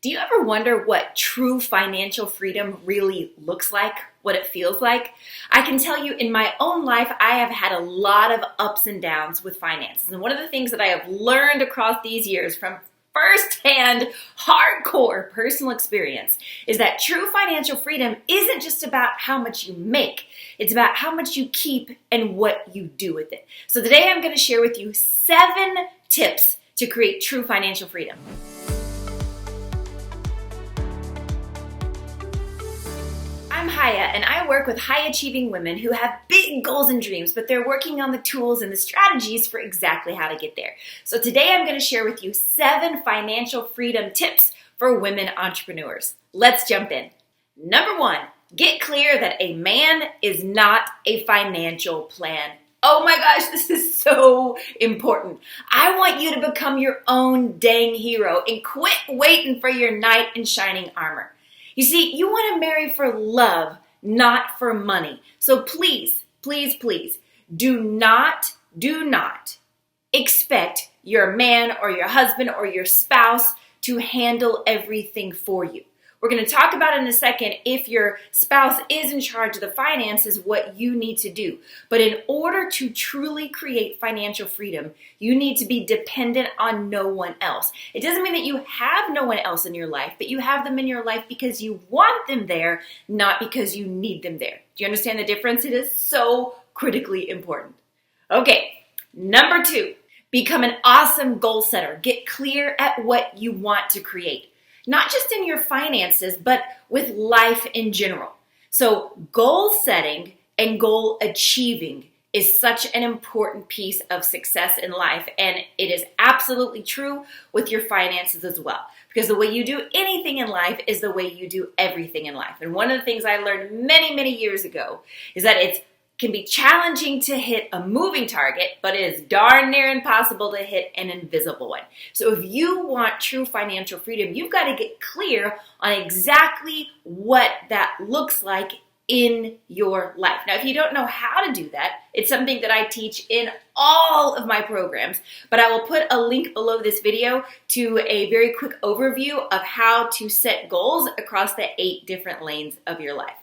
Do you ever wonder what true financial freedom really looks like, what it feels like? I can tell you in my own life, I have had a lot of ups and downs with finances. And one of the things that I have learned across these years from firsthand, hardcore personal experience is that true financial freedom isn't just about how much you make. It's about how much you keep and what you do with it. So today I'm going to share with you 7 tips to create true financial freedom. I'm Haya, and I work with high-achieving women who have big goals and dreams, but they're working on the tools and the strategies for exactly how to get there. So today I'm going to share with you 7 financial freedom tips for women entrepreneurs. Let's jump in. Number 1, get clear that a man is not a financial plan. Oh my gosh, this is so important. I want you to become your own dang hero and quit waiting for your knight in shining armor. You see, you want to marry for love, not for money. So please, please, please, do not expect your man or your husband or your spouse to handle everything for you. We're going to talk about in a second if your spouse is in charge of the finances, what you need to do. But in order to truly create financial freedom, you need to be dependent on no one else. It doesn't mean that you have no one else in your life, but you have them in your life because you want them there, not because you need them there. Do you understand the difference? It is so critically important. Okay, number 2, become an awesome goal setter. Get clear at what you want to create. Not just in your finances, but with life in general. So goal setting and goal achieving is such an important piece of success in life. And it is absolutely true with your finances as well. Because the way you do anything in life is the way you do everything in life. And one of the things I learned many, many years ago is that it can be challenging to hit a moving target, but it is darn near impossible to hit an invisible one. So if you want true financial freedom, you've got to get clear on exactly what that looks like in your life. Now, if you don't know how to do that, it's something that I teach in all of my programs, but I will put a link below this video to a very quick overview of how to set goals across the 8 different lanes of your life.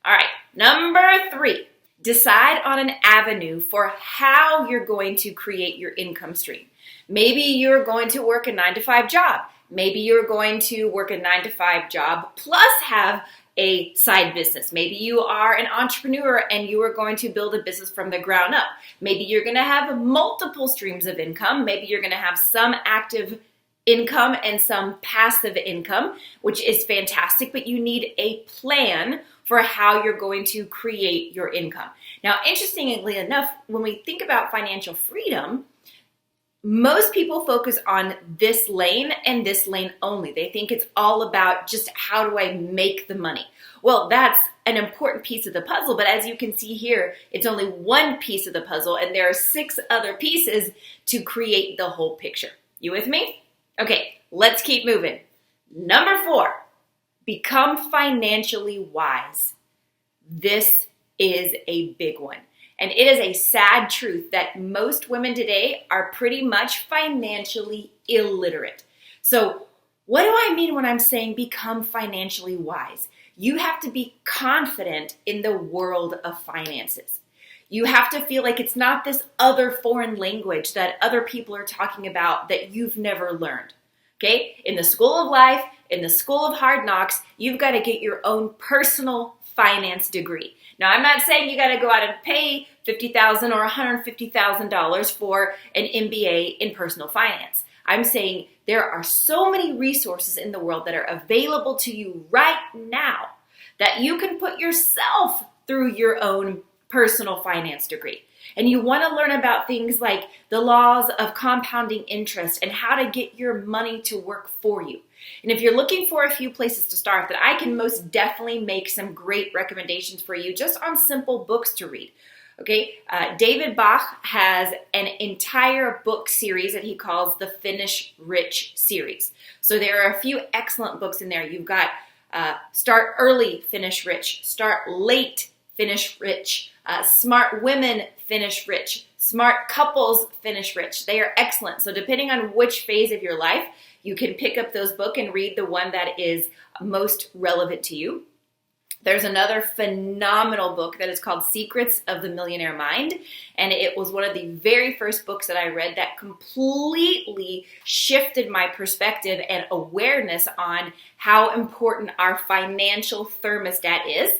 All right, number 3. Decide on an avenue for how you're going to create your income stream. Maybe you're going to work a 9-to-5 job. Maybe you're going to work a 9-to-5 job plus have a side business. Maybe you are an entrepreneur and you are going to build a business from the ground up. Maybe you're going to have multiple streams of income. Maybe you're going to have some active income and some passive income, which is fantastic, but you need a plan for how you're going to create your income. Now, interestingly enough, when we think about financial freedom, most people focus on this lane and this lane only. They think it's all about just how do I make the money. Well, that's an important piece of the puzzle, but as you can see here, it's only one piece of the puzzle, and there are 6 other pieces to create the whole picture. You with me? Okay, let's keep moving. Number 4, become financially wise. This is a big one. And it is a sad truth that most women today are pretty much financially illiterate. So what do I mean when I'm saying become financially wise? You have to be confident in the world of finances. You have to feel like it's not this other foreign language that other people are talking about that you've never learned. Okay? In the school of life, in the school of hard knocks, you've got to get your own personal finance degree. Now, I'm not saying you got to go out and pay $50,000 or $150,000 for an MBA in personal finance. I'm saying there are so many resources in the world that are available to you right now that you can put yourself through your own personal finance degree. And you want to learn about things like the laws of compounding interest and how to get your money to work for you. And if you're looking for a few places to start, that I can most definitely make some great recommendations for you just on simple books to read. Okay, David Bach has an entire book series that he calls the Finish Rich series. So there are a few excellent books in there. You've got Start Early, Finish Rich, Start Late, Finish Rich, Smart Women, Finish Rich, Smart Couples, Finish Rich. They are excellent. So depending on which phase of your life you can pick up those books and read the one that is most relevant to you. There's another phenomenal book that is called Secrets of the Millionaire Mind, and it was one of the very first books that I read that completely shifted my perspective and awareness on how important our financial thermostat is.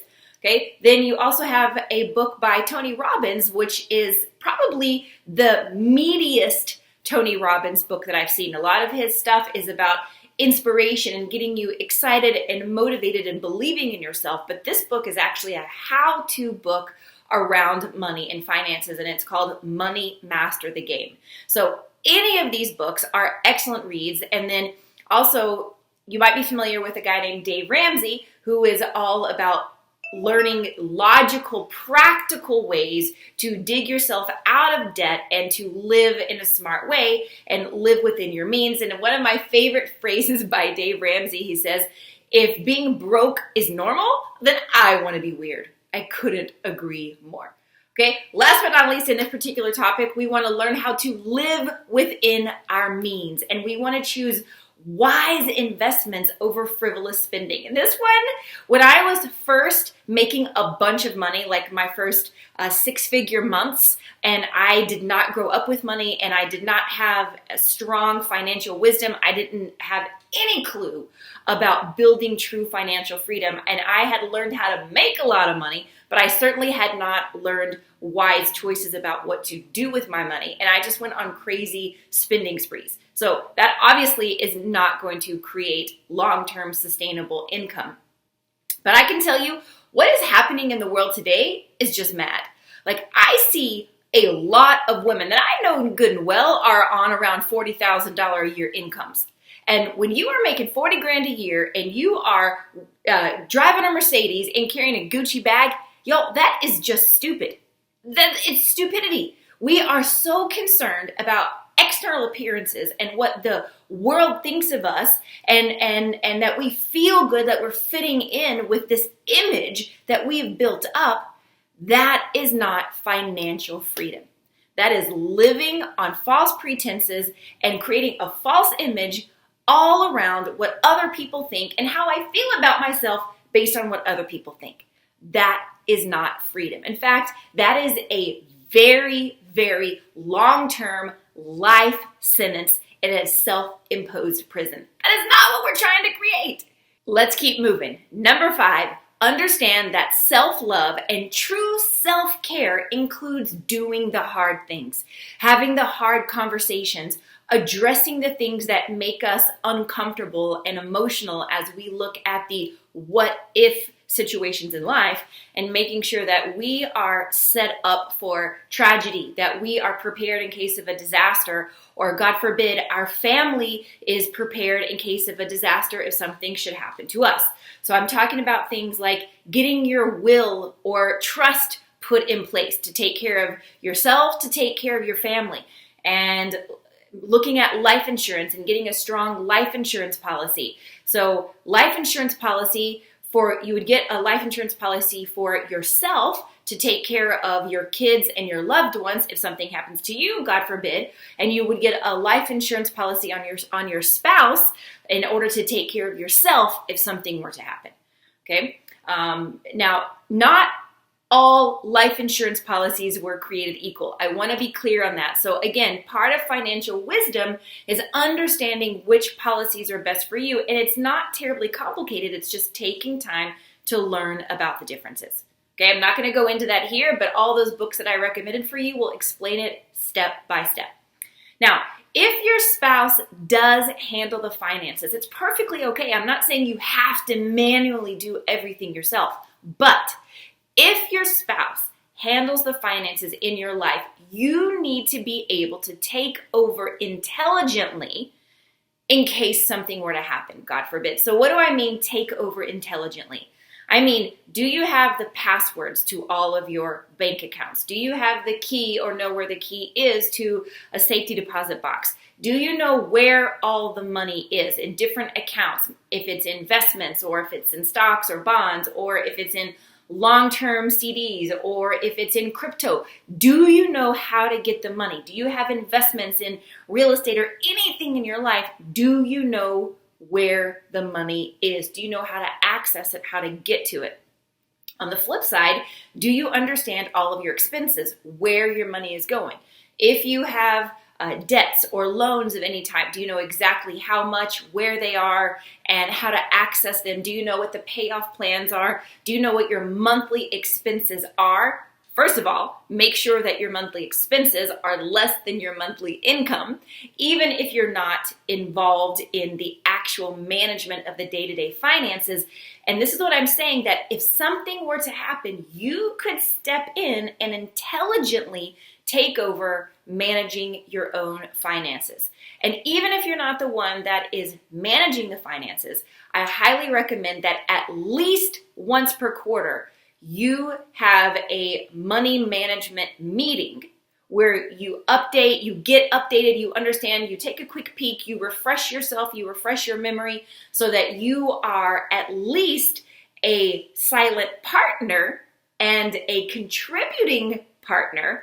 Okay, then you also have a book by Tony Robbins, which is probably the meatiest Tony Robbins book that I've seen. A lot of his stuff is about inspiration and getting you excited and motivated and believing in yourself. But this book is actually a how-to book around money and finances, and it's called Money Master the Game. So any of these books are excellent reads. And then also, you might be familiar with a guy named Dave Ramsey, who is all about learning logical, practical ways to dig yourself out of debt and to live in a smart way and live within your means. And one of my favorite phrases by Dave Ramsey, he says, "If being broke is normal, then I want to be weird." I couldn't agree more. Okay, last but not least in this particular topic, we want to learn how to live within our means, and we want to choose wise investments over frivolous spending. And this one, when I was first making a bunch of money, like my first 6-figure months, and I did not grow up with money, and I did not have a strong financial wisdom, I didn't have any clue about building true financial freedom, and I had learned how to make a lot of money, but I certainly had not learned wise choices about what to do with my money, and I just went on crazy spending sprees. So that obviously is not going to create long-term sustainable income. But I can tell you, what is happening in the world today is just mad. Like, I see a lot of women that I know good and well are on around $40,000 a year incomes. And when you are making 40 grand a year and you are driving a Mercedes and carrying a Gucci bag, yo, that is just stupid. It's stupidity. We are so concerned about external appearances and what the world thinks of us, and that we feel good that we're fitting in with this image that we've built up. That is not financial freedom. That is living on false pretenses and creating a false image all around what other people think and how I feel about myself based on what other people think. That is not freedom. In fact, that is a very, very long-term life sentence in a self-imposed prison. That is not what we're trying to create. Let's keep moving. Number 5, understand that self-love and true self-care includes doing the hard things, having the hard conversations, addressing the things that make us uncomfortable and emotional as we look at the what if situations in life, and making sure that we are set up for tragedy, that we are prepared in case of a disaster, or God forbid, our family is prepared in case of a disaster if something should happen to us. So I'm talking about things like getting your will or trust put in place to take care of yourself, to take care of your family, and looking at life insurance and getting a strong life insurance policy. So life insurance policy you would get a life insurance policy for yourself to take care of your kids and your loved ones if something happens to you, God forbid, and you would get a life insurance policy on your spouse in order to take care of yourself if something were to happen. Okay? Now, not all life insurance policies were created equal. I want to be clear on that. So again, part of financial wisdom is understanding which policies are best for you. And it's not terribly complicated. It's just taking time to learn about the differences. Okay, I'm not going to go into that here, but all those books that I recommended for you will explain it step by step. Now, if your spouse does handle the finances, it's perfectly okay. I'm not saying you have to manually do everything yourself, but if your spouse handles the finances in your life, you need to be able to take over intelligently in case something were to happen, God forbid. So what do I mean take over intelligently? I mean, do you have the passwords to all of your bank accounts? Do you have the key or know where the key is to a safety deposit box? Do you know where all the money is in different accounts? If it's investments or if it's in stocks or bonds or if it's in long-term CDs or if it's in crypto? Do you know how to get the money? Do you have investments in real estate or anything in your life? Do you know where the money is? Do you know how to access it, how to get to it? On the flip side, do you understand all of your expenses, where your money is going? If you have debts or loans of any type, do you know exactly how much, where they are, and how to access them? Do you know what the payoff plans are? Do you know what your monthly expenses are? First of all, make sure that your monthly expenses are less than your monthly income, even if you're not involved in the actual management of the day-to-day finances. And this is what I'm saying, that if something were to happen, you could step in and intelligently take over managing your own finances. And even if you're not the one that is managing the finances, I highly recommend that at least once per quarter, you have a money management meeting where you update, you get updated, you understand, you take a quick peek, you refresh yourself, you refresh your memory so that you are at least a silent partner and a contributing partner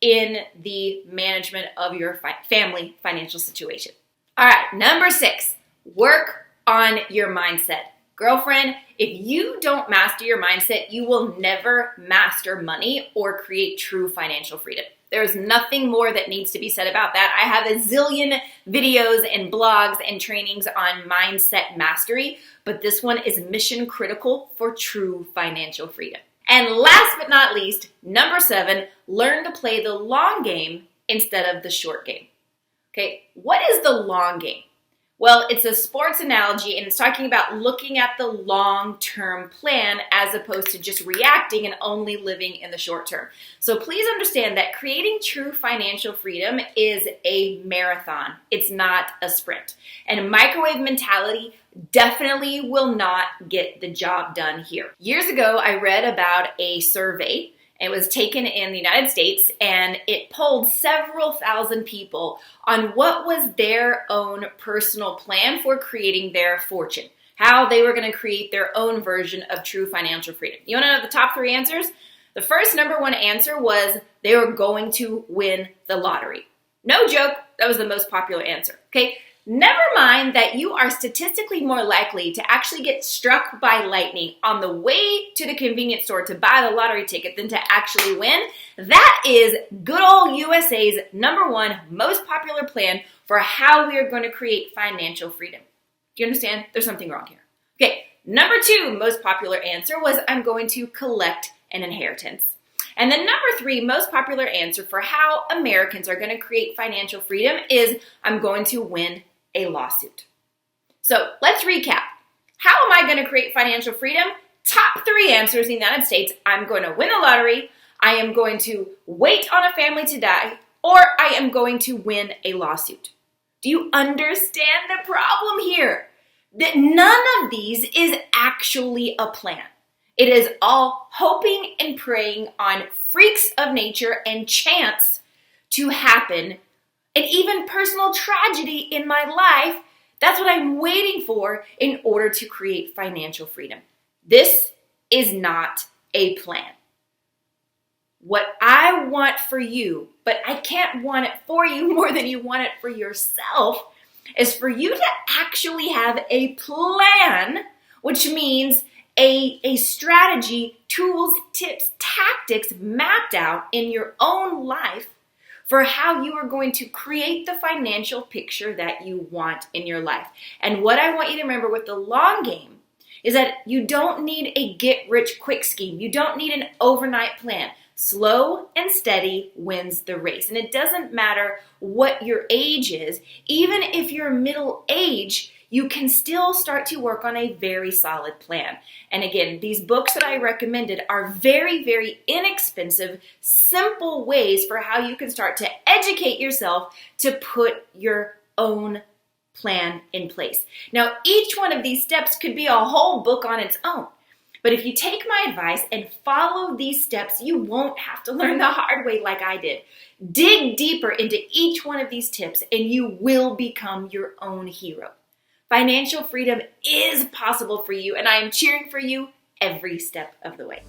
in the management of your family financial situation. All right, number 6, work on your mindset. Girlfriend, if you don't master your mindset, you will never master money or create true financial freedom. There's nothing more that needs to be said about that. I have a zillion videos and blogs and trainings on mindset mastery, but this one is mission critical for true financial freedom. And last but not least, number 7, learn to play the long game instead of the short game. Okay, what is the long game? Well, it's a sports analogy, and it's talking about looking at the long-term plan as opposed to just reacting and only living in the short term. So please understand that creating true financial freedom is a marathon. It's not a sprint. And a microwave mentality definitely will not get the job done here. Years ago, I read about a survey. It was taken in the United States, and it polled several thousand people on what was their own personal plan for creating their fortune, how they were going to create their own version of true financial freedom. You want to know the top 3 answers? The first number 1 answer was they were going to win the lottery. No joke, that was the most popular answer. Okay, never mind that you are statistically more likely to actually get struck by lightning on the way to the convenience store to buy the lottery ticket than to actually win. That is good old USA's number 1 most popular plan for how we are going to create financial freedom. Do you understand? There's something wrong here. Okay, number 2 most popular answer was I'm going to collect an inheritance. And the number 3 most popular answer for how Americans are going to create financial freedom is I'm going to win a lawsuit. So let's recap. How am I going to create financial freedom? Top 3 answers in the United States. I'm going to win the lottery, I am going to wait on a family to die, or I am going to win a lawsuit. Do you understand the problem here? That none of these is actually a plan. It is all hoping and praying on freaks of nature and chance to happen. And even personal tragedy in my life, that's what I'm waiting for in order to create financial freedom. This is not a plan. What I want for you, but I can't want it for you more than you want it for yourself, is for you to actually have a plan, which means a strategy, tools, tips, tactics mapped out in your own life for how you are going to create the financial picture that you want in your life. And what I want you to remember with the long game is that you don't need a get-rich-quick scheme. You don't need an overnight plan. Slow and steady wins the race. And it doesn't matter what your age is. Even if you're middle age, you can still start to work on a very solid plan. And again, these books that I recommended are very, very inexpensive, simple ways for how you can start to educate yourself to put your own plan in place. Now, each one of these steps could be a whole book on its own. But if you take my advice and follow these steps, you won't have to learn the hard way like I did. Dig deeper into each one of these tips and you will become your own hero. Financial freedom is possible for you, and I am cheering for you every step of the way.